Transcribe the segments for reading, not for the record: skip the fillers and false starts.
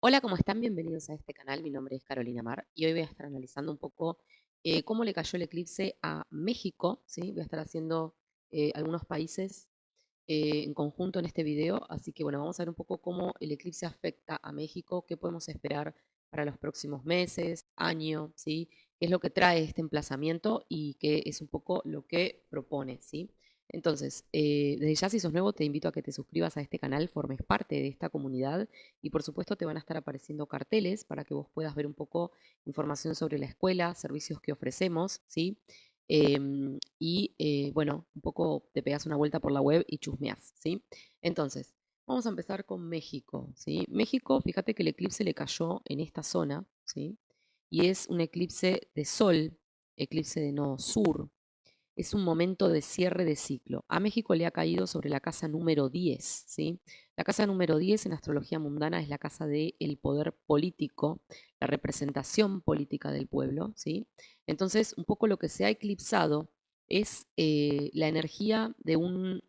Hola, ¿cómo están? Bienvenidos a este canal. Mi nombre es Carolina Mar y hoy voy a estar analizando un poco cómo le cayó el eclipse a México, ¿sí? Voy a estar haciendo algunos países en conjunto en este video, así que bueno, vamos a ver un poco cómo el eclipse afecta a México, qué podemos esperar para los próximos meses, año, ¿sí? Qué es lo que trae este emplazamiento y qué es un poco lo que propone, ¿sí? Entonces, desde ya si sos nuevo, te invito a que te suscribas a este canal, formes parte de esta comunidad y por supuesto te van a estar apareciendo carteles para que vos puedas ver un poco información sobre la escuela, servicios que ofrecemos, ¿sí? Bueno, un poco te pegas una vuelta por la web y chusmeás, ¿sí? Entonces, vamos a empezar con México, ¿sí? México, fíjate que el eclipse le cayó en esta zona, ¿sí? Y es un eclipse de sol, eclipse de nodo sur, es un momento de cierre de ciclo. A México le ha caído sobre la casa número 10, ¿sí? La casa número 10 en astrología mundana es la casa del poder político, la representación política del pueblo, ¿sí? Entonces, un poco lo que se ha eclipsado es la energía de un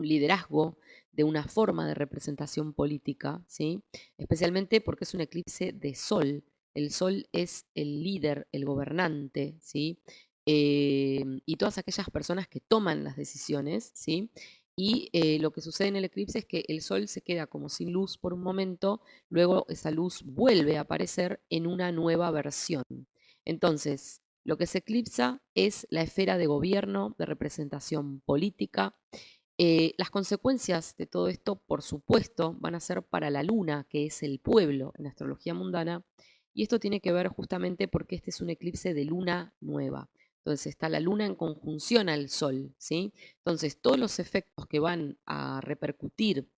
liderazgo, de una forma de representación política, ¿sí? Especialmente porque es un eclipse de sol. El sol es el líder, el gobernante, ¿sí? Y todas aquellas personas que toman las decisiones, ¿sí? Y lo que sucede en el eclipse es que el sol se queda como sin luz por un momento, luego esa luz vuelve a aparecer en una nueva versión. Entonces, lo que se eclipsa es la esfera de gobierno, de representación política. Las consecuencias de todo esto, por supuesto, van a ser para la luna, que es el pueblo en astrología mundana, y esto tiene que ver justamente porque este es un eclipse de luna nueva. Entonces está la luna en conjunción al sol, ¿sí? Entonces todos los efectos que van a repercutir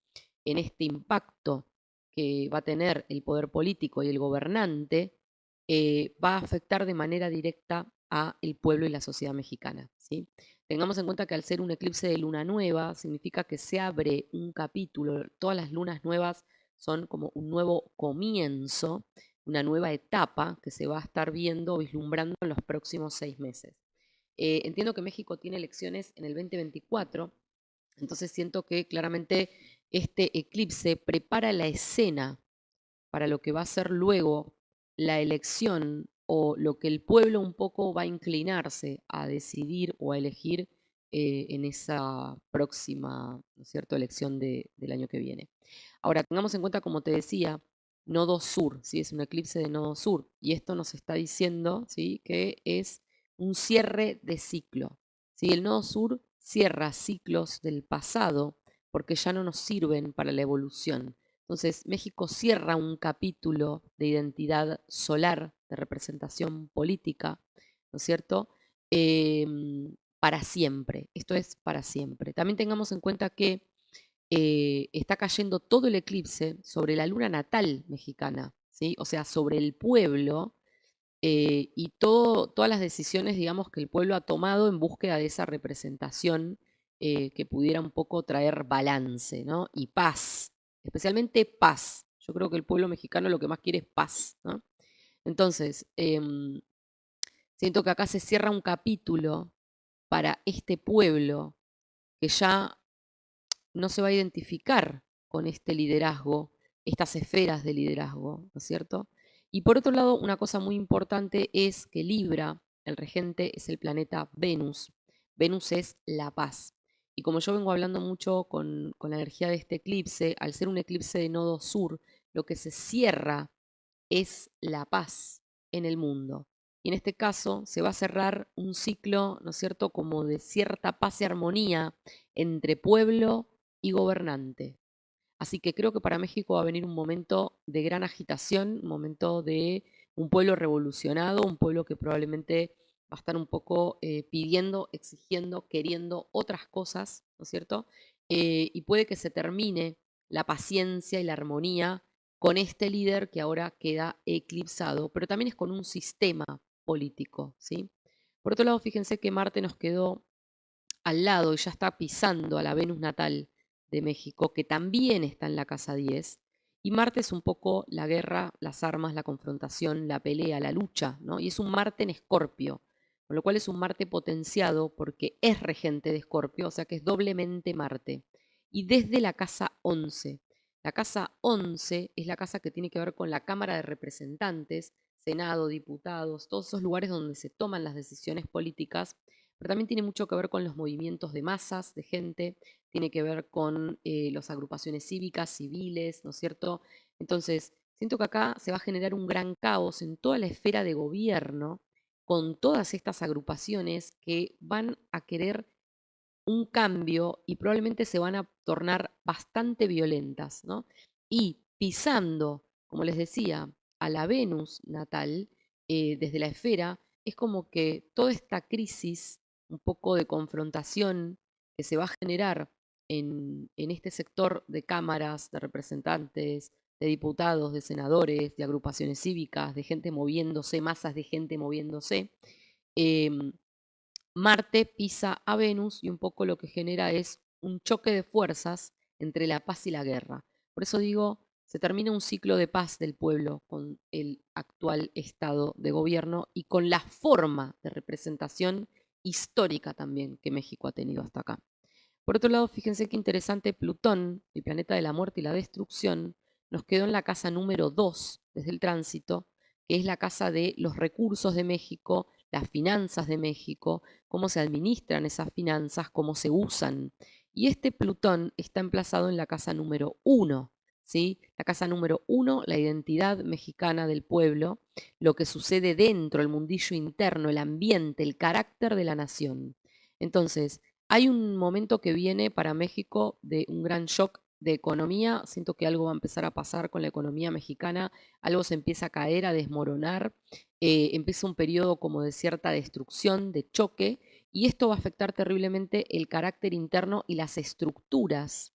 en este impacto que va a tener el poder político y el gobernante, va a afectar de manera directa a el pueblo y la sociedad mexicana, ¿sí? Tengamos en cuenta que al ser un eclipse de luna nueva, significa que se abre un capítulo. Todas las lunas nuevas son como un nuevo comienzo, una nueva etapa que se va a estar viendo o vislumbrando en los próximos 6 meses. Entiendo que México tiene elecciones en el 2024, entonces siento que claramente este eclipse prepara la escena para lo que va a ser luego la elección o lo que el pueblo un poco va a inclinarse a decidir o a elegir en esa próxima, ¿no es cierto?, elección del año que viene. Ahora, tengamos en cuenta, como te decía, nodo sur, ¿sí? Es un eclipse de nodo sur, y esto nos está diciendo, ¿sí?, que es un cierre de ciclo. ¿Sí? El nodo sur cierra ciclos del pasado porque ya no nos sirven para la evolución. Entonces, México cierra un capítulo de identidad solar, de representación política, ¿no es cierto? Para siempre. Esto es para siempre. También tengamos en cuenta que está cayendo todo el eclipse sobre la luna natal mexicana, ¿sí? O sea, sobre el pueblo y todas las decisiones, digamos, que el pueblo ha tomado en búsqueda de esa representación que pudiera un poco traer balance, ¿no? Y paz, especialmente paz. Yo creo que el pueblo mexicano lo que más quiere es paz, ¿no? Entonces, siento que acá se cierra un capítulo para este pueblo que ya no se va a identificar con este liderazgo, estas esferas de liderazgo, ¿no es cierto? Y por otro lado, una cosa muy importante es que Libra, el regente, es el planeta Venus. Venus es la paz. Y como yo vengo hablando mucho con la energía de este eclipse, al ser un eclipse de nodo sur, lo que se cierra es la paz en el mundo. Y en este caso se va a cerrar un ciclo, ¿no es cierto?, como de cierta paz y armonía entre pueblo y gobernante. Así que creo que para México va a venir un momento de gran agitación, un momento de un pueblo revolucionado, un pueblo que probablemente va a estar un poco pidiendo, exigiendo, queriendo otras cosas, ¿no es cierto? Y puede que se termine la paciencia y la armonía con este líder que ahora queda eclipsado, pero también es con un sistema político, ¿sí? Por otro lado, fíjense que Marte nos quedó al lado y ya está pisando a la Venus natal de México, que también está en la casa 10. Y Marte es un poco la guerra, las armas, la confrontación, la pelea, la lucha, ¿no? Y es un Marte en Escorpio, con lo cual es un Marte potenciado porque es regente de Escorpio, o sea que es doblemente Marte. Y desde la casa 11. La casa 11 es la casa que tiene que ver con la Cámara de Representantes, Senado, diputados, todos esos lugares donde se toman las decisiones políticas, pero también tiene mucho que ver con los movimientos de masas, de gente, tiene que ver con las agrupaciones cívicas, civiles, ¿no es cierto? Entonces, siento que acá se va a generar un gran caos en toda la esfera de gobierno con todas estas agrupaciones que van a querer un cambio y probablemente se van a tornar bastante violentas, ¿no? Y pisando, como les decía, a la Venus natal, desde la esfera, es como que toda esta crisis, un poco de confrontación que se va a generar en este sector de cámaras, de representantes, de diputados, de senadores, de agrupaciones cívicas, de gente moviéndose, masas de gente moviéndose, em, Marte pisa a Venus y un poco lo que genera es un choque de fuerzas entre la paz y la guerra. Por eso digo, se termina un ciclo de paz del pueblo con el actual estado de gobierno y con la forma de representación histórica también que México ha tenido hasta acá. Por otro lado, fíjense qué interesante, Plutón, el planeta de la muerte y la destrucción, nos quedó en la casa número 2 desde el tránsito, que es la casa de los recursos de México, las finanzas de México, cómo se administran esas finanzas, cómo se usan. Y este Plutón está emplazado en la casa número 1, ¿sí? La casa número 1, la identidad mexicana del pueblo, lo que sucede dentro, el mundillo interno, el ambiente, el carácter de la nación. Entonces, hay un momento que viene para México de un gran shock de economía. Siento que algo va a empezar a pasar con la economía mexicana, algo se empieza a caer, a desmoronar, empieza un periodo como de cierta destrucción, de choque, y esto va a afectar terriblemente el carácter interno y las estructuras,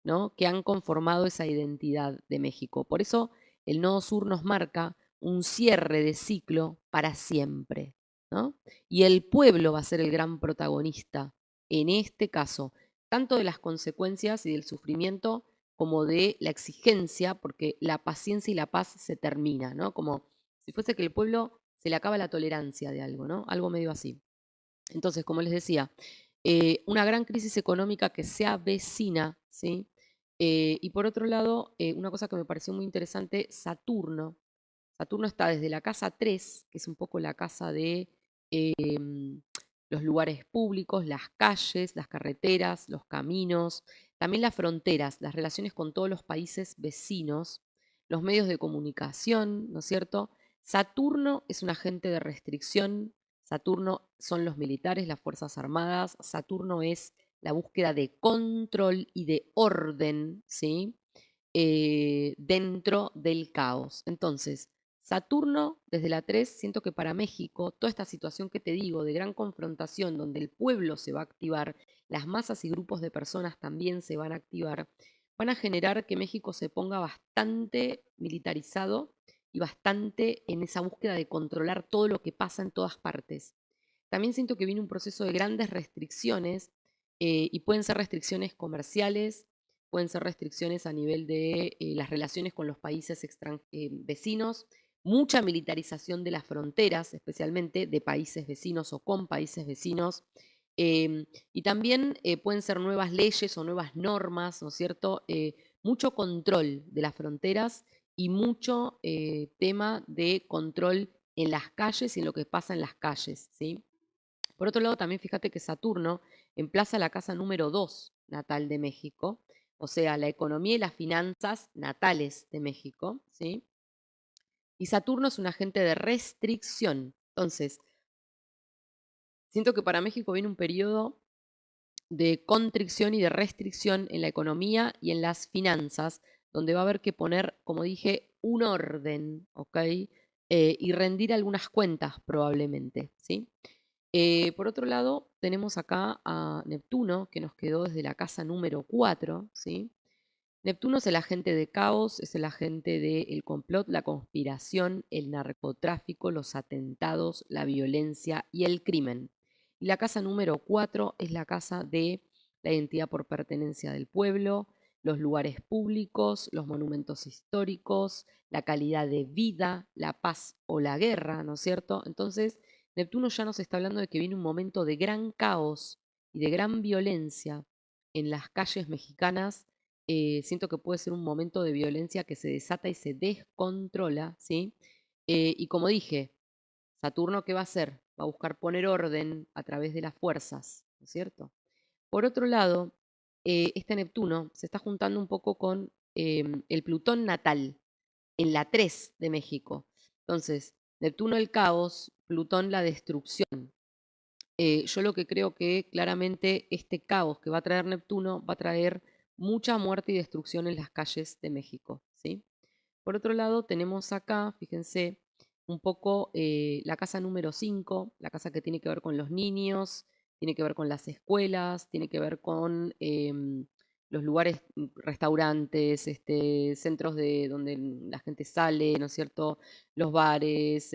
¿no?, que han conformado esa identidad de México. Por eso el Nodo Sur nos marca un cierre de ciclo para siempre, ¿no? Y el pueblo va a ser el gran protagonista en este caso, tanto de las consecuencias y del sufrimiento como de la exigencia, porque la paciencia y la paz se termina, ¿no? Como si fuese que el pueblo se le acaba la tolerancia de algo, ¿no? Algo medio así. Entonces, como les decía, una gran crisis económica que se avecina, ¿sí? Y por otro lado, una cosa que me pareció muy interesante, Saturno. Saturno está desde la casa 3, que es un poco la casa de los lugares públicos, las calles, las carreteras, los caminos, también las fronteras, las relaciones con todos los países vecinos, los medios de comunicación, ¿no es cierto? Saturno es un agente de restricción, Saturno son los militares, las Fuerzas Armadas, Saturno es la búsqueda de control y de orden, ¿sí? Dentro del caos. Entonces, Saturno, desde la 3 siento que para México, toda esta situación que te digo de gran confrontación, donde el pueblo se va a activar, las masas y grupos de personas también se van a activar, van a generar que México se ponga bastante militarizado y bastante en esa búsqueda de controlar todo lo que pasa en todas partes. También siento que viene un proceso de grandes restricciones y pueden ser restricciones comerciales, pueden ser restricciones a nivel de las relaciones con los países vecinos, mucha militarización de las fronteras, especialmente de países vecinos o con países vecinos, y también pueden ser nuevas leyes o nuevas normas, ¿no es cierto? Mucho control de las fronteras y mucho tema de control en las calles y en lo que pasa en las calles, ¿sí? Por otro lado, también fíjate que Saturno emplaza la casa número 2 natal de México, o sea, la economía y las finanzas natales de México, ¿sí? Y Saturno es un agente de restricción. Entonces, siento que para México viene un periodo de constricción y de restricción en la economía y en las finanzas, donde va a haber que poner, como dije, un orden, ¿ok? Y rendir algunas cuentas probablemente, ¿sí? Por otro lado, tenemos acá a Neptuno, que nos quedó desde la casa número 4, ¿sí? Neptuno es el agente de caos, es el agente del complot, la conspiración, el narcotráfico, los atentados, la violencia y el crimen. Y la casa número 4 es la casa de la identidad por pertenencia del pueblo, los lugares públicos, los monumentos históricos, la calidad de vida, la paz o la guerra, ¿no es cierto? Entonces, Neptuno ya nos está hablando de que viene un momento de gran caos y de gran violencia en las calles mexicanas siento que puede ser un momento de violencia que se desata y se descontrola, ¿sí? Y como dije, Saturno, ¿qué va a hacer? Va a buscar poner orden a través de las fuerzas, ¿no es cierto? Por otro lado, este Neptuno se está juntando un poco con el Plutón natal, en la 3 de México. Entonces, Neptuno el caos, Plutón la destrucción. Yo lo que creo que claramente este caos que va a traer Neptuno va a traer mucha muerte y destrucción en las calles de México, ¿sí? Por otro lado, tenemos acá, fíjense, un poco la casa número 5, la casa que tiene que ver con los niños, tiene que ver con las escuelas, tiene que ver con los lugares, restaurantes, centros de donde la gente sale, ¿no es cierto? Los bares,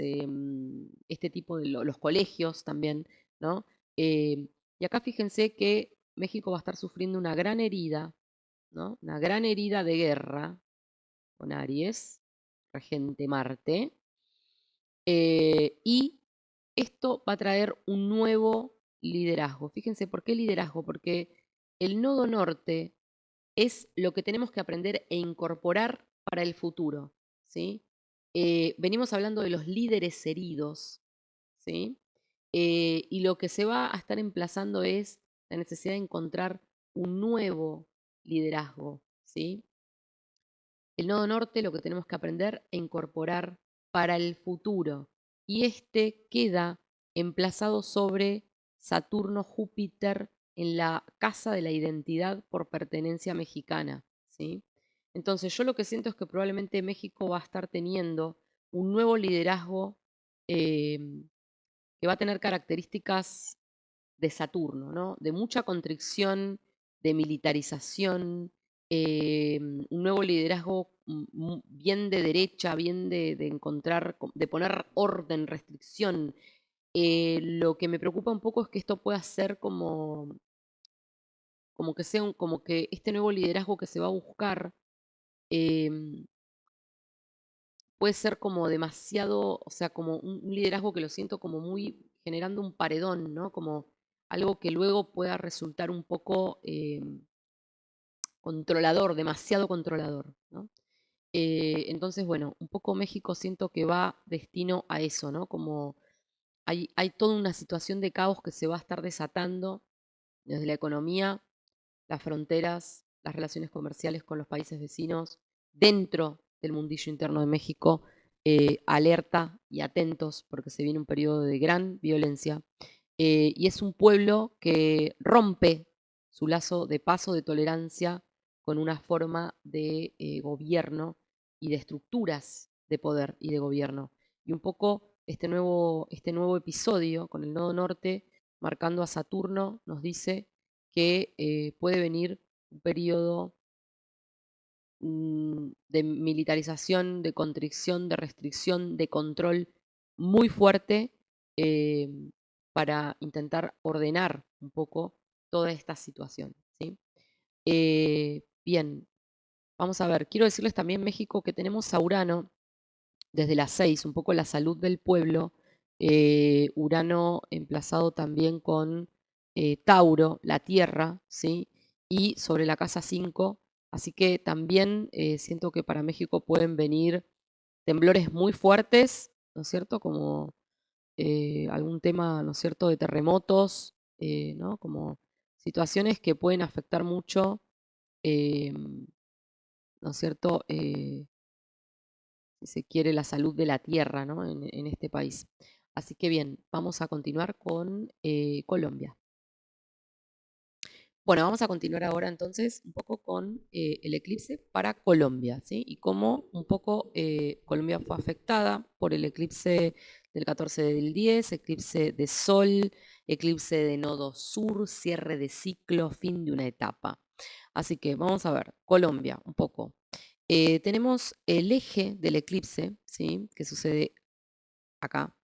este tipo de los colegios también, ¿no? Y acá fíjense que México va a estar sufriendo una gran herida, ¿no? Una gran herida de guerra con Aries, regente Marte, y esto va a traer un nuevo liderazgo. Fíjense, ¿por qué liderazgo? Porque el nodo norte es lo que tenemos que aprender e incorporar para el futuro, ¿sí? Venimos hablando de los líderes heridos, ¿sí? Y lo que se va a estar emplazando es la necesidad de encontrar un nuevo liderazgo, ¿sí? El nodo norte lo que tenemos que aprender e incorporar para el futuro. Y este queda emplazado sobre Saturno-Júpiter en la casa de la identidad por pertenencia mexicana, ¿sí? Entonces yo lo que siento es que probablemente México va a estar teniendo un nuevo liderazgo eh, que va a tener características de Saturno, ¿no? De mucha constricción, de militarización, un nuevo liderazgo bien de derecha, bien de encontrar, de poner orden, restricción. Lo que me preocupa un poco es que esto pueda ser como que sea como que este nuevo liderazgo que se va a buscar em, puede ser como demasiado, o sea, como un liderazgo que lo siento como muy generando un paredón, ¿no? Como algo que luego pueda resultar un poco controlador, demasiado controlador, ¿no? Entonces, bueno, un poco México siento que va destino a eso, ¿no? Como hay toda una situación de caos que se va a estar desatando desde la economía, las fronteras, las relaciones comerciales con los países vecinos, dentro del mundillo interno de México, alerta y atentos porque se viene un periodo de gran violencia. Y es un pueblo que rompe su lazo de paso de tolerancia con una forma de gobierno y de estructuras de poder y de gobierno. Y un poco este nuevo episodio con el Nodo Norte, marcando a Saturno, nos dice que puede venir un periodo de militarización, de constricción, de restricción, de control muy fuerte eh, para intentar ordenar un poco toda esta situación, ¿sí? Bien, vamos a ver, quiero decirles también México que tenemos a Urano desde las 6, un poco la salud del pueblo, Urano emplazado también con Tauro, la Tierra, ¿sí? Y sobre la casa 5, así que también siento que para México pueden venir temblores muy fuertes, ¿no es cierto? Como algún tema, ¿no es cierto?, de terremotos, ¿no? Como situaciones que pueden afectar mucho, ¿no es cierto?, si se quiere, la salud de la tierra, ¿no? En este país. Así que bien, vamos a continuar con Colombia. Bueno, vamos a continuar ahora entonces un poco con el eclipse para Colombia, ¿sí? Y cómo un poco Colombia fue afectada por el eclipse del 14 del 10, eclipse de sol, eclipse de nodo sur, cierre de ciclo, fin de una etapa. Así que vamos a ver, Colombia, un poco. Tenemos el eje del eclipse, ¿sí? Que sucede acá,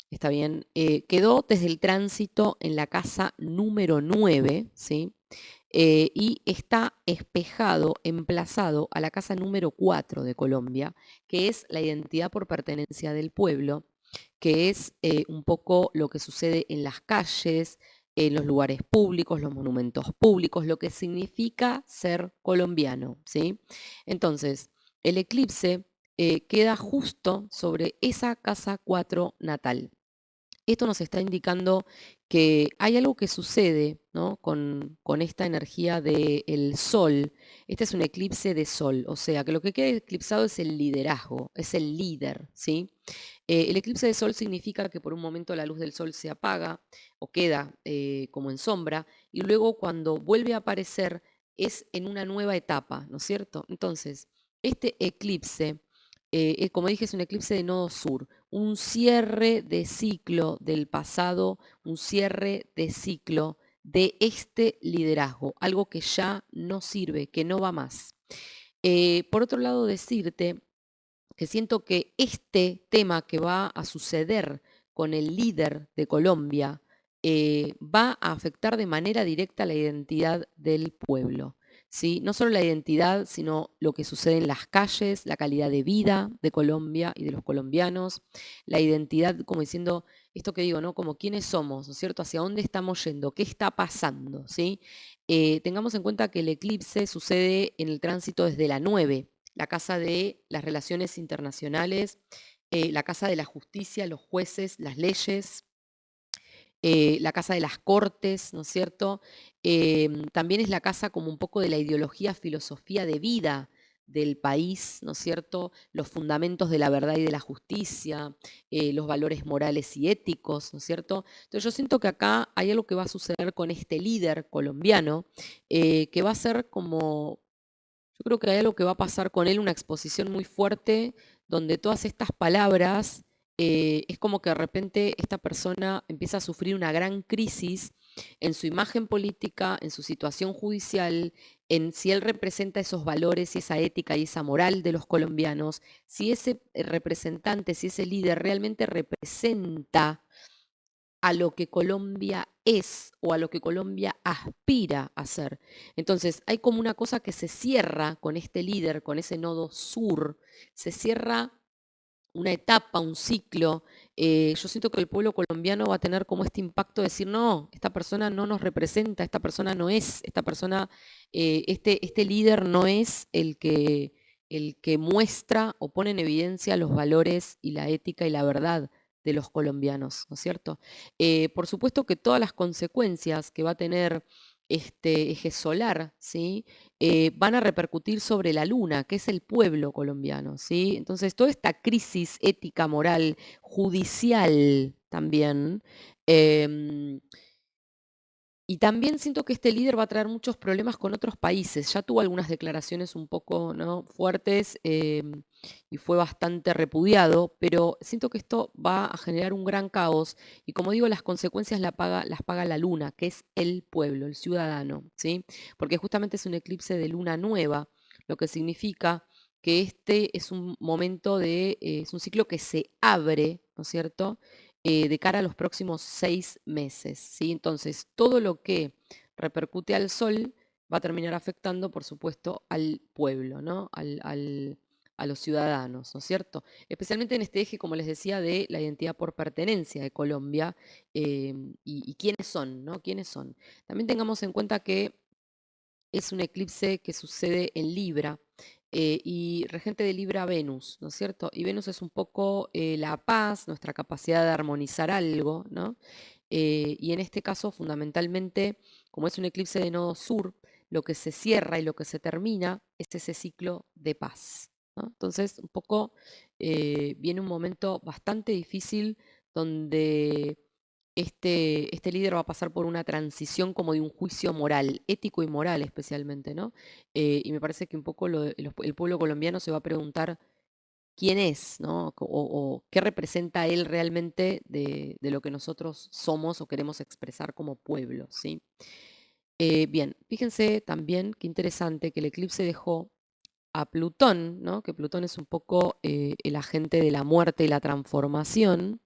está bien. Quedó desde el tránsito en la casa número 9, ¿sí? Y está espejado, emplazado a la casa número 4 de Colombia, que es la identidad por pertenencia del pueblo, que es un poco lo que sucede en las calles, en los lugares públicos, los monumentos públicos, lo que significa ser colombiano, ¿sí? Entonces, el eclipse queda justo sobre esa casa 4 natal. Esto nos está indicando que hay algo que sucede, ¿no? con esta energía del sol. Este es un eclipse de sol, o sea que lo que queda eclipsado es el liderazgo, es el líder, ¿sí? El eclipse de sol significa que por un momento la luz del sol se apaga o queda como en sombra y luego cuando vuelve a aparecer es en una nueva etapa, ¿no es cierto? Entonces, este eclipse, como dije, es un eclipse de nodo sur, un cierre de ciclo del pasado, un cierre de ciclo de este liderazgo, algo que ya no sirve, que no va más. Por otro lado, decirte que siento que este tema que va a suceder con el líder de Colombia va a afectar de manera directa la identidad del pueblo. ¿Sí? No solo la identidad, sino lo que sucede en las calles, la calidad de vida de Colombia y de los colombianos, la identidad, como diciendo esto que digo, ¿no? Como quiénes somos, ¿no es cierto? ¿Hacia dónde estamos yendo? ¿Qué está pasando? ¿Sí? Tengamos en cuenta que el eclipse sucede en el tránsito desde la 9, la casa de las relaciones internacionales, la casa de la justicia, los jueces, las leyes, la casa de las cortes, ¿no es cierto? También es la casa como un poco de la ideología, filosofía de vida del país, ¿no es cierto? Los fundamentos de la verdad y de la justicia, los valores morales y éticos, ¿no es cierto? Entonces yo siento que acá hay algo que va a suceder con este líder colombiano, que va a ser como yo creo que hay algo que va a pasar con él, una exposición muy fuerte, donde todas estas palabras, es como que de repente esta persona empieza a sufrir una gran crisis en su imagen política, en su situación judicial, en si él representa esos valores y esa ética y esa moral de los colombianos, si ese representante, si ese líder realmente representa a lo que Colombia es o a lo que Colombia aspira a ser. Entonces, hay como una cosa que se cierra con este líder, con ese nodo sur, se cierra una etapa, un ciclo. Yo siento que el pueblo colombiano va a tener como este impacto de decir, no, esta persona no nos representa, esta persona no es, esta persona, este líder no es el que muestra o pone en evidencia los valores y la ética y la verdad de los colombianos, ¿no es cierto? Por supuesto que todas las consecuencias que va a tener este eje solar, ¿sí? Van a repercutir sobre la luna, que es el pueblo colombiano, ¿sí? Entonces, toda esta crisis ética, moral, judicial también, em, y también siento que este líder va a traer muchos problemas con otros países. Ya tuvo algunas declaraciones un poco, ¿no? fuertes y fue bastante repudiado, pero siento que esto va a generar un gran caos y como digo, las consecuencias las paga la luna, que es el pueblo, el ciudadano, ¿sí? Porque justamente es un eclipse de luna nueva, lo que significa que este es un momento es un ciclo que se abre, ¿no es cierto? De cara a los próximos 6 meses, ¿sí? Entonces, todo lo que repercute al sol va a terminar afectando, por supuesto, al pueblo, ¿no? A los ciudadanos, ¿no es cierto? Especialmente en este eje, como les decía, de la identidad por pertenencia de Colombia y quiénes son, ¿no? ¿Quiénes son? También tengamos en cuenta que es un eclipse que sucede en Libra y regente de Libra Venus, ¿no es cierto? Y Venus es un poco la paz, nuestra capacidad de armonizar algo, ¿no? Y en este caso, fundamentalmente, como es un eclipse de nodo sur, lo que se cierra y lo que se termina es ese ciclo de paz, ¿no? Entonces, un poco viene un momento bastante difícil donde este líder va a pasar por una transición como de un juicio moral, ético y moral especialmente, ¿no? Y me parece que un poco el pueblo colombiano se va a preguntar quién es, ¿no? O qué representa él realmente de lo que nosotros somos o queremos expresar como pueblo, ¿sí? Bien, fíjense también qué interesante que el eclipse dejó a Plutón, ¿no? Que Plutón es un poco el agente de la muerte y la transformación,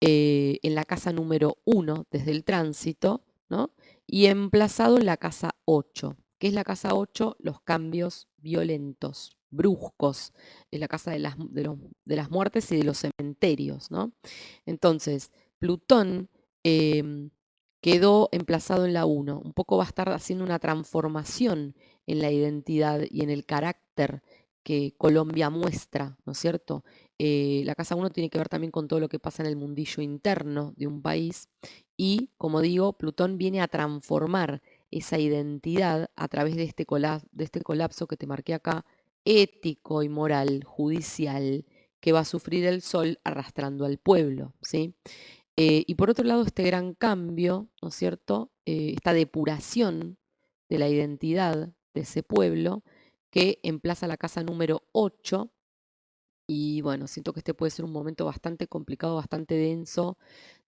en la casa número 1 desde el tránsito, ¿no? Y emplazado en la casa 8. ¿Qué es la casa 8? Los cambios violentos, bruscos, es la casa de las muertes y de los cementerios, ¿no? Entonces, Plutón quedó emplazado en la 1. Un poco va a estar haciendo una transformación en la identidad y en el carácter que Colombia muestra, ¿no es cierto? La casa 1 tiene que ver también con todo lo que pasa en el mundillo interno de un país y, como digo, Plutón viene a transformar esa identidad a través de este colapso que te marqué acá, ético y moral, judicial, que va a sufrir el Sol arrastrando al pueblo, ¿sí? Y por otro lado, este gran cambio, ¿no es cierto? Esta depuración de la identidad de ese pueblo que emplaza la casa número 8. Y bueno, siento que este puede ser un momento bastante complicado, bastante denso,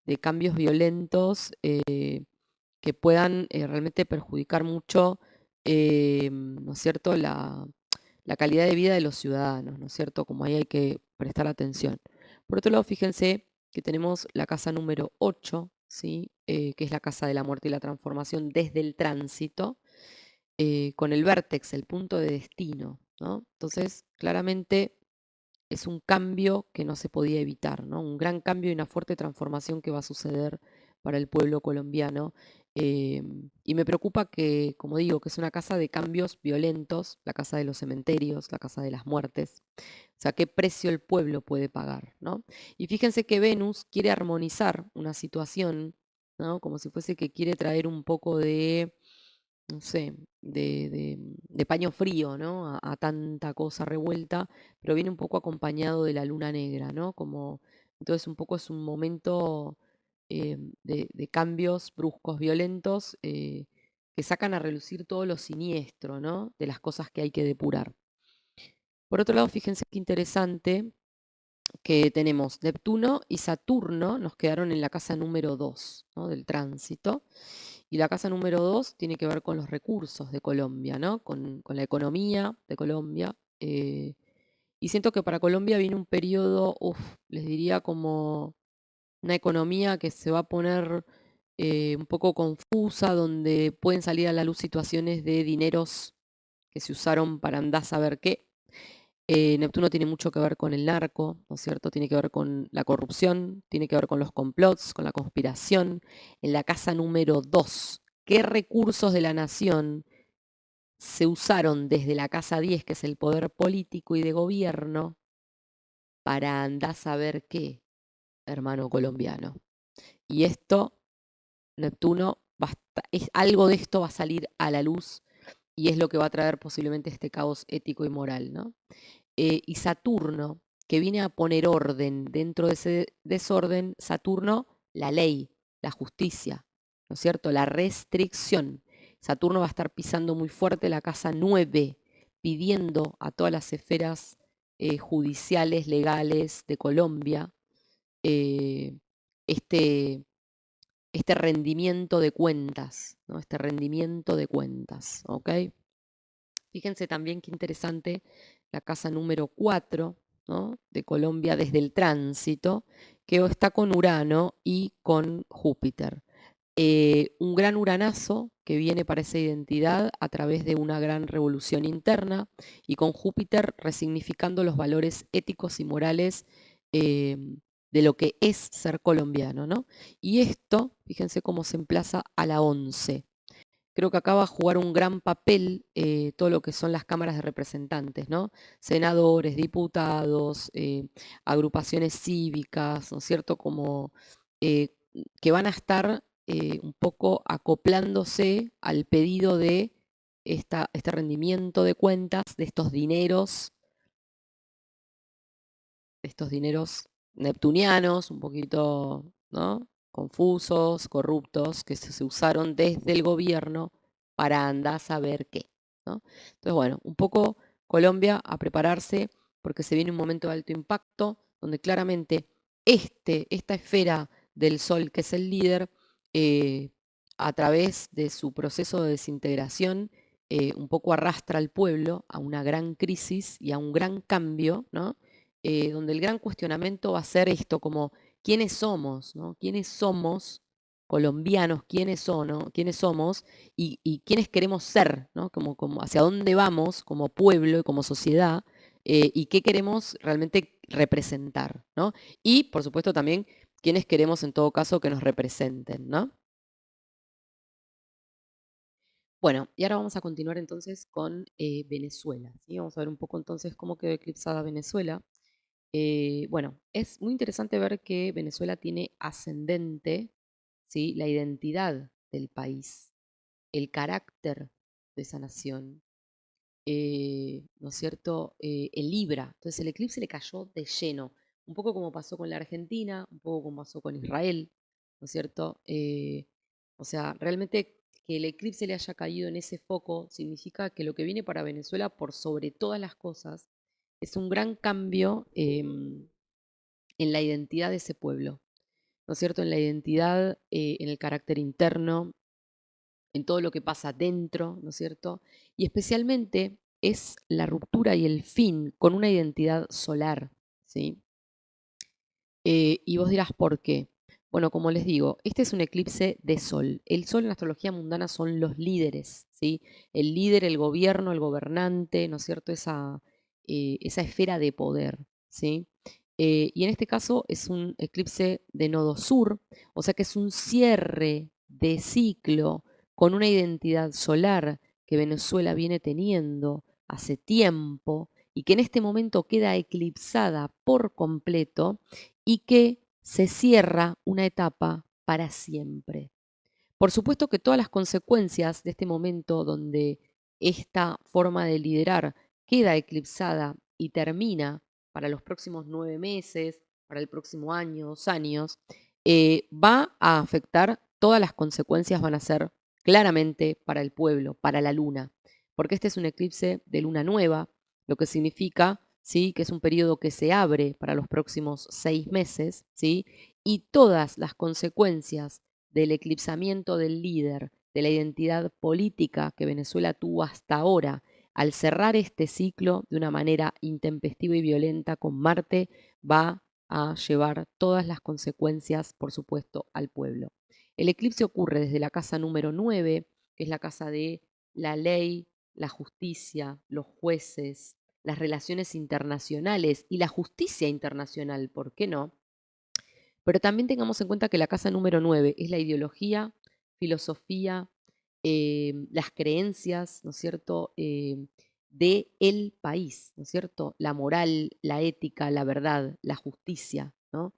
de cambios violentos que puedan realmente perjudicar mucho, ¿no es cierto?, la calidad de vida de los ciudadanos, ¿no es cierto? Como ahí hay que prestar atención. Por otro lado, fíjense que tenemos la casa número 8, ¿sí? Que es la casa de la muerte y la transformación desde el tránsito, con el vértex, el punto de destino, ¿no? Entonces, claramente es un cambio que no se podía evitar, ¿no? Un gran cambio y una fuerte transformación que va a suceder para el pueblo colombiano. Y me preocupa que, como digo, que es una casa de cambios violentos, la casa de los cementerios, la casa de las muertes. O sea, ¿qué precio el pueblo puede pagar, ¿no? Y fíjense que Venus quiere armonizar una situación, ¿no? Como si fuese que quiere traer un poco de, no sé, de paño frío, ¿no? A tanta cosa revuelta, pero viene un poco acompañado de la luna negra, ¿no? Como, entonces un poco es un momento de cambios bruscos, violentos, que sacan a relucir todo lo siniestro, ¿no? De las cosas que hay que depurar. Por otro lado, fíjense qué interesante que tenemos Neptuno y Saturno, nos quedaron en la casa número 2, ¿no? Del tránsito. Y la casa número 2 tiene que ver con los recursos de Colombia, ¿no? Con la economía de Colombia. Y siento que para Colombia viene un periodo, les diría como una economía que se va a poner un poco confusa, donde pueden salir a la luz situaciones de dineros que se usaron para andar a saber qué. Neptuno tiene mucho que ver con el narco, ¿no es cierto? Tiene que ver con la corrupción, tiene que ver con los complots, con la conspiración. En la casa número 2, ¿qué recursos de la nación se usaron desde la casa 10, que es el poder político y de gobierno, para andar a saber qué, hermano colombiano? Y esto, Neptuno, algo de esto va a salir a la luz y es lo que va a traer posiblemente este caos ético y moral, ¿no? Y Saturno, que viene a poner orden dentro de ese desorden, Saturno, la ley, la justicia, ¿no es cierto? La restricción. Saturno va a estar pisando muy fuerte la casa 9, pidiendo a todas las esferas judiciales, legales de Colombia, eh, este, este rendimiento de cuentas, ¿no? Este rendimiento de cuentas, ¿ok? Fíjense también qué interesante la casa número 4, ¿no? De Colombia desde el tránsito, que está con Urano y con Júpiter. Un gran uranazo que viene para esa identidad a través de una gran revolución interna y con Júpiter resignificando los valores éticos y morales eh, de lo que es ser colombiano, ¿no? Y esto, fíjense cómo se emplaza a la 11. Creo que acá va a jugar un gran papel todo lo que son las cámaras de representantes, ¿no? Senadores, diputados, agrupaciones cívicas, ¿no es cierto? Como eh, que van a estar un poco acoplándose al pedido de este rendimiento de cuentas de estos dineros neptunianos, un poquito, ¿no? Confusos, corruptos, que se usaron desde el gobierno para andar a saber qué, ¿no? Entonces, bueno, un poco Colombia a prepararse porque se viene un momento de alto impacto donde claramente esta esfera del Sol, que es el líder, eh, a través de su proceso de desintegración, un poco arrastra al pueblo a una gran crisis y a un gran cambio, ¿no? Donde el gran cuestionamiento va a ser esto, como quiénes somos, ¿no? ¿Quiénes somos colombianos? ¿Quiénes son, ¿no? ¿Quiénes somos? Y quiénes queremos ser, ¿no? Como hacia dónde vamos como pueblo y como sociedad, y qué queremos realmente representar, ¿no? Y, por supuesto, también quiénes queremos en todo caso que nos representen, ¿no? Bueno, y ahora vamos a continuar entonces con Venezuela, ¿sí? Vamos a ver un poco entonces cómo quedó eclipsada Venezuela. Bueno, es muy interesante ver que Venezuela tiene ascendente, ¿sí? La identidad del país, el carácter de esa nación, ¿no es cierto? El Libra. Entonces el eclipse le cayó de lleno, un poco como pasó con la Argentina, un poco como pasó con Israel, ¿no es cierto? O sea, realmente que el eclipse le haya caído en ese foco significa que lo que viene para Venezuela, por sobre todas las cosas, es un gran cambio en la identidad de ese pueblo, ¿no es cierto? En la identidad, en el carácter interno, en todo lo que pasa dentro, ¿no es cierto? Y especialmente es la ruptura y el fin con una identidad solar, ¿sí? Y vos dirás, ¿por qué? Bueno, como les digo, este es un eclipse de sol. El sol en la astrología mundana son los líderes, ¿sí? El líder, el gobierno, el gobernante, ¿no es cierto? Esa esfera de poder, ¿sí? Y en este caso es un eclipse de nodo sur, o sea que es un cierre de ciclo con una identidad solar que Venezuela viene teniendo hace tiempo y que en este momento queda eclipsada por completo y que se cierra una etapa para siempre. Por supuesto que todas las consecuencias de este momento donde esta forma de liderar queda eclipsada y termina para los próximos 9 meses, para el próximo año, 2 años, va a afectar, todas las consecuencias van a ser claramente para el pueblo, para la luna, porque este es un eclipse de luna nueva, lo que significa, ¿sí?, que es un periodo que se abre para los próximos 6 meses, ¿sí?, y todas las consecuencias del eclipsamiento del líder, de la identidad política que Venezuela tuvo hasta ahora, al cerrar este ciclo de una manera intempestiva y violenta con Marte, va a llevar todas las consecuencias, por supuesto, al pueblo. El eclipse ocurre desde la casa número 9, que es la casa de la ley, la justicia, los jueces, las relaciones internacionales y la justicia internacional, ¿por qué no? Pero también tengamos en cuenta que la casa número 9 es la ideología, filosofía, las creencias, ¿no es cierto?, de el país, ¿no es cierto? La moral, la ética, la verdad, la justicia, ¿no?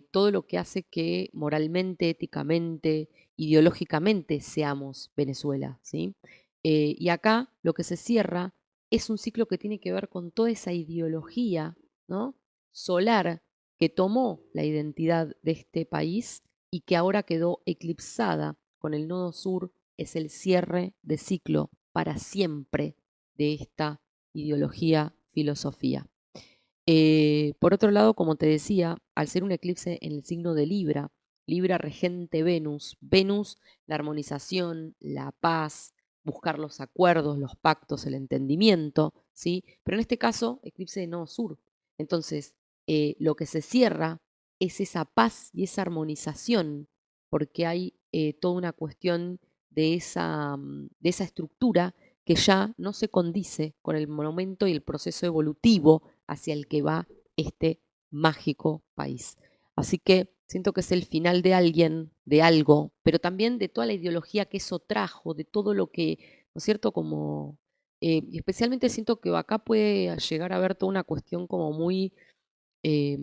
Todo lo que hace que moralmente, éticamente, ideológicamente seamos Venezuela, ¿sí? Y acá lo que se cierra es un ciclo que tiene que ver con toda esa ideología, ¿no?, solar, que tomó la identidad de este país y que ahora quedó eclipsada con el nodo sur, es el cierre de ciclo para siempre de esta ideología, filosofía. Por otro lado, como te decía, al ser un eclipse en el signo de Libra, Libra regente Venus, Venus, la armonización, la paz, buscar los acuerdos, los pactos, el entendimiento, ¿sí? Pero en este caso, eclipse de nodo sur. Entonces, lo que se cierra es esa paz y esa armonización, porque hay toda una cuestión de esa estructura que ya no se condice con el momento y el proceso evolutivo hacia el que va este mágico país. Así que siento que es el final de alguien, de algo, pero también de toda la ideología que eso trajo, de todo lo que, ¿no es cierto? Como, y especialmente siento que acá puede llegar a haber toda una cuestión como muy, eh,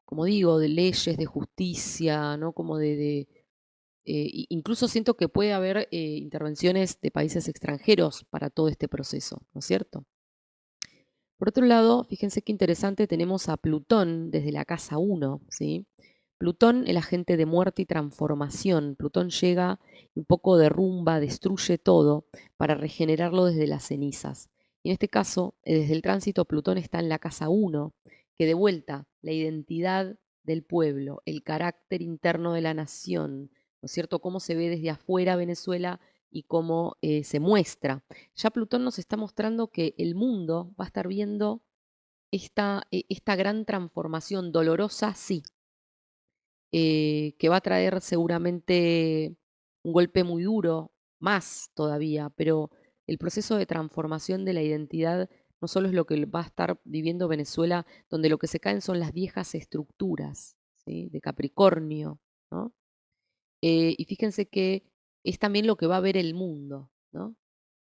como digo, de leyes, de justicia, ¿no? Como incluso siento que puede haber intervenciones de países extranjeros para todo este proceso, ¿no es cierto? Por otro lado, fíjense qué interesante, tenemos a Plutón desde la casa 1, ¿sí? Plutón, el agente de muerte y transformación. Plutón llega, un poco derrumba, destruye todo para regenerarlo desde las cenizas. Y en este caso, desde el tránsito, Plutón está en la casa 1, que de vuelta la identidad del pueblo, el carácter interno de la nación, ¿no es cierto? Cómo se ve desde afuera Venezuela y cómo se muestra. Ya Plutón nos está mostrando que el mundo va a estar viendo esta gran transformación dolorosa, sí, que va a traer seguramente un golpe muy duro, más todavía, pero el proceso de transformación de la identidad no solo es lo que va a estar viviendo Venezuela, donde lo que se caen son las viejas estructuras, ¿sí?, de Capricornio, ¿no? Y fíjense que es también lo que va a ver el mundo, ¿no?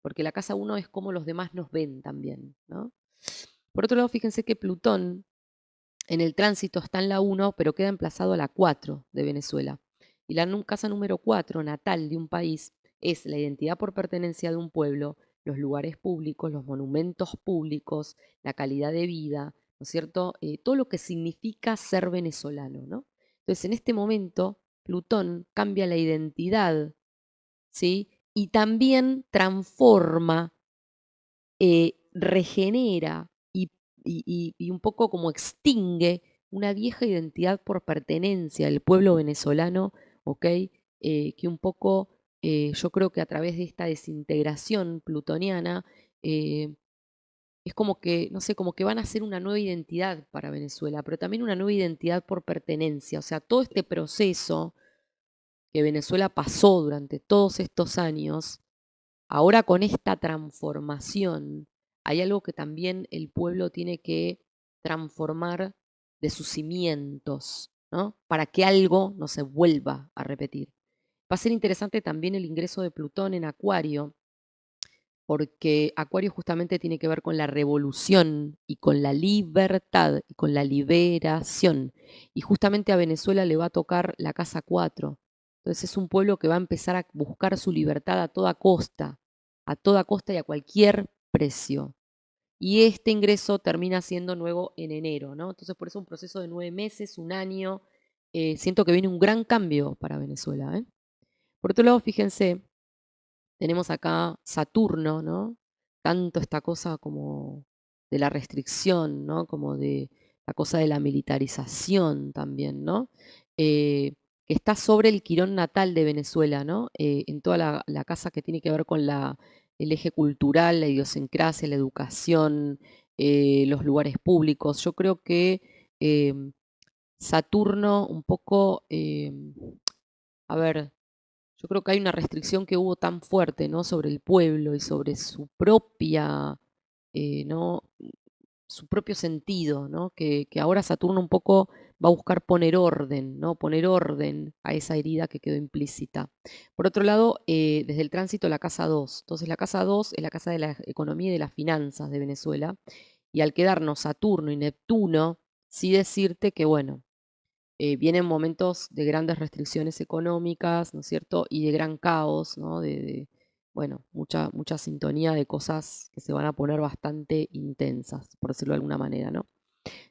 Porque la casa 1 es como los demás nos ven también, ¿no? Por otro lado, fíjense que Plutón en el tránsito está en la 1, pero queda emplazado a la 4 de Venezuela. Y la casa número 4, natal de un país, es la identidad por pertenencia de un pueblo, los lugares públicos, los monumentos públicos, la calidad de vida, ¿no es cierto? Todo lo que significa ser venezolano, ¿no? Entonces, en este momento, Plutón cambia la identidad, ¿sí? Y también transforma, regenera y un poco como extingue una vieja identidad por pertenencia del pueblo venezolano, ¿ok? Que un poco yo creo que a través de esta desintegración plutoniana eh, es como que, no sé, como que van a ser una nueva identidad para Venezuela, pero también una nueva identidad por pertenencia. O sea, todo este proceso que Venezuela pasó durante todos estos años. Ahora con esta transformación hay algo que también el pueblo tiene que transformar de sus cimientos, ¿no? Para que algo no se vuelva a repetir. Va a ser interesante también el ingreso de Plutón en Acuario, porque Acuario justamente tiene que ver con la revolución y con la libertad y con la liberación. Y justamente a Venezuela le va a tocar la casa 4. Entonces es un pueblo que va a empezar a buscar su libertad a toda costa y a cualquier precio. Y este ingreso termina siendo nuevo en enero, ¿no? Entonces por eso un proceso de 9 meses, un año. Siento que viene un gran cambio para Venezuela, ¿eh? Por otro lado, fíjense, tenemos acá Saturno, ¿no? Tanto esta cosa como de la restricción, ¿no? Como de la cosa de la militarización también, ¿no? Que está sobre el quirón natal de Venezuela, ¿no? En toda la casa que tiene que ver con el eje cultural, la idiosincrasia, la educación, los lugares públicos. Yo creo que Saturno un poco, a ver, yo creo que hay una restricción que hubo tan fuerte, ¿no? Sobre el pueblo y sobre su propia, ¿no? Su propio sentido, ¿no? Que ahora Saturno un poco va a buscar poner orden, ¿no? Poner orden a esa herida que quedó implícita. Por otro lado, desde el tránsito, la casa 2. Entonces, la casa 2 es la casa de la economía y de las finanzas de Venezuela. Y al quedarnos Saturno y Neptuno, sí decirte que, bueno, vienen momentos de grandes restricciones económicas, ¿no es cierto? Y de gran caos, ¿no? Bueno, mucha sintonía de cosas que se van a poner bastante intensas, por decirlo de alguna manera, ¿no?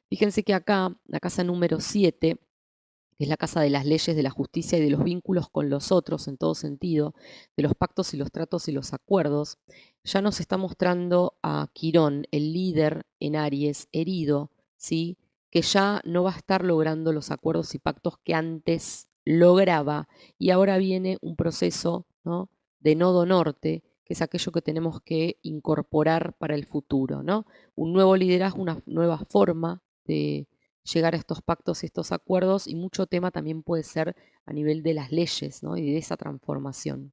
Fíjense que acá, la casa número 7, que es la casa de las leyes, de la justicia y de los vínculos con los otros en todo sentido, de los pactos y los tratos y los acuerdos, ya nos está mostrando a Quirón, el líder en Aries, herido, ¿sí? Que ya no va a estar logrando los acuerdos y pactos que antes lograba, y ahora viene un proceso, ¿no? De nodo norte, que es aquello que tenemos que incorporar para el futuro, ¿no? Un nuevo liderazgo, una nueva forma de llegar a estos pactos y estos acuerdos, y mucho tema también puede ser a nivel de las leyes, ¿no? Y de esa transformación.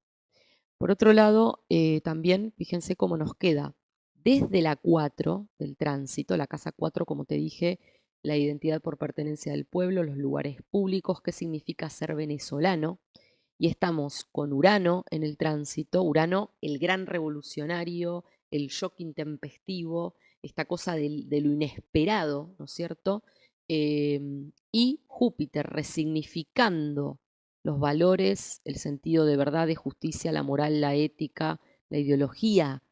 Por otro lado, también fíjense cómo nos queda desde la 4 del tránsito, la casa 4, como te dije, la identidad por pertenencia del pueblo, los lugares públicos, qué significa ser venezolano. Y estamos con Urano en el tránsito, Urano, el gran revolucionario, el shock intempestivo, esta cosa de lo inesperado, ¿no es cierto? Y Júpiter resignificando los valores, el sentido de verdad, de justicia, la moral, la ética, la ideología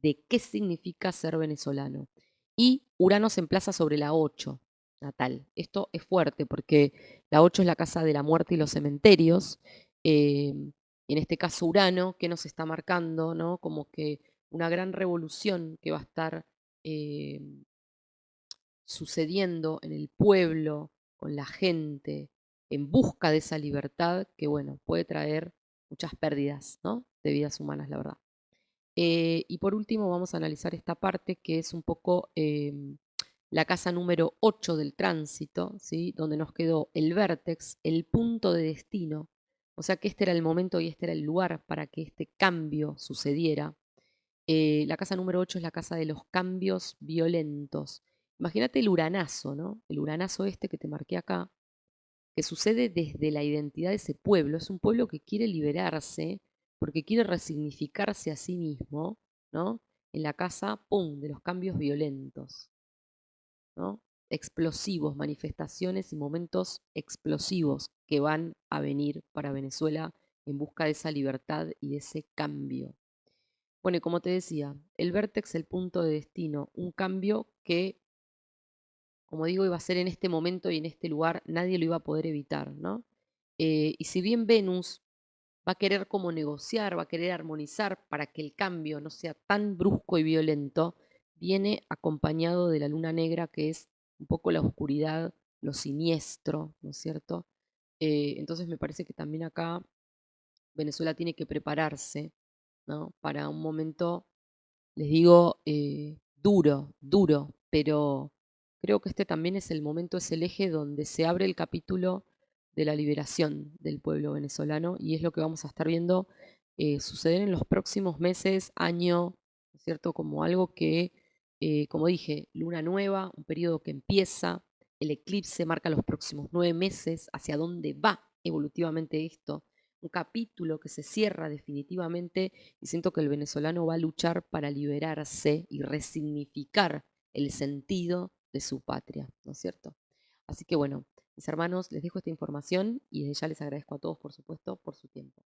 de qué significa ser venezolano. Y Urano se emplaza sobre la 8 natal. Esto es fuerte porque la 8 es la casa de la muerte y los cementerios. Y en este caso Urano, que nos está marcando, ¿no? Como que una gran revolución que va a estar eh, sucediendo en el pueblo, con la gente, en busca de esa libertad que, bueno, puede traer muchas pérdidas, ¿no? De vidas humanas, la verdad. Y por último vamos a analizar esta parte que es un poco la casa número 8 del tránsito, ¿sí? Donde nos quedó el vértex, el punto de destino. O sea que este era el momento y este era el lugar para que este cambio sucediera. La casa número 8 es la casa de los cambios violentos. Imagínate el uranazo, ¿no? El uranazo este que te marqué acá, que sucede desde la identidad de ese pueblo. Es un pueblo que quiere liberarse porque quiere resignificarse a sí mismo, ¿no? En la casa, ¡pum!, de los cambios violentos, ¿no? Explosivos, manifestaciones y momentos explosivos que van a venir para Venezuela en busca de esa libertad y de ese cambio. Bueno, y como te decía, el vértex, el punto de destino, un cambio que, como digo, iba a ser en este momento y en este lugar, nadie lo iba a poder evitar, ¿no? Y si bien Venus va a querer como negociar, va a querer armonizar para que el cambio no sea tan brusco y violento, viene acompañado de la luna negra, que es un poco la oscuridad, lo siniestro, ¿no es cierto? Entonces me parece que también acá Venezuela tiene que prepararse, ¿no? Para un momento, les digo, duro, duro, pero creo que este también es el momento, es el eje donde se abre el capítulo de la liberación del pueblo venezolano y es lo que vamos a estar viendo suceder en los próximos meses, año, ¿no es cierto? Como algo que, como dije, luna nueva, un periodo que empieza, el eclipse marca los próximos 9 meses, hacia dónde va evolutivamente esto, un capítulo que se cierra definitivamente y siento que el venezolano va a luchar para liberarse y resignificar el sentido de su patria, ¿no es cierto? Así que bueno, mis hermanos, les dejo esta información y desde ya les agradezco a todos, por supuesto, por su tiempo.